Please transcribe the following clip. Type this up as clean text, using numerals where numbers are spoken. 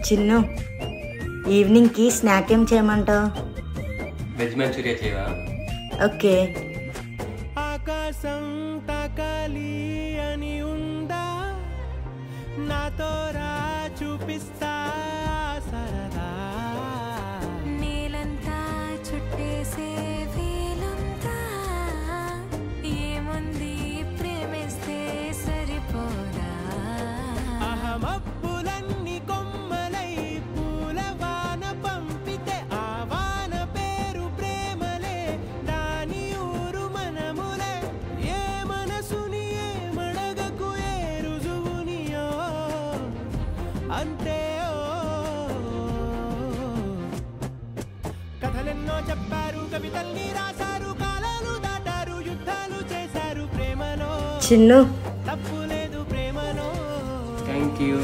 Chinnu, ఈవినింగ్కి snack ఏం చేయమంటావు? Veg Manchuria చేయవా? ఓకే. ఆకాశం తాకాలి అని ఉందా, నాతో రా చూపిస్తా సరదా, నీలంతా చుట్టేసే వీలుందా, ఏముంది ప్రేమిస్తే సరిపోదా, అహమప్పులన్నీ కొమ్మలై పూలవాన పంపితే ఆ వాన పేరు ప్రేమలే, దాని ఊరు మనములే, ఏ మనసుని ఏ మడగకు ఏ రుజువునియో అంతే. కథలెన్నో చెప్పారు, కవితల్ని రాశారు, కాలాలు దాటారు, యుద్ధాలు చేశారు, ప్రేమలో చిన్ను, తప్పు లేదు ప్రేమలో. Thank you.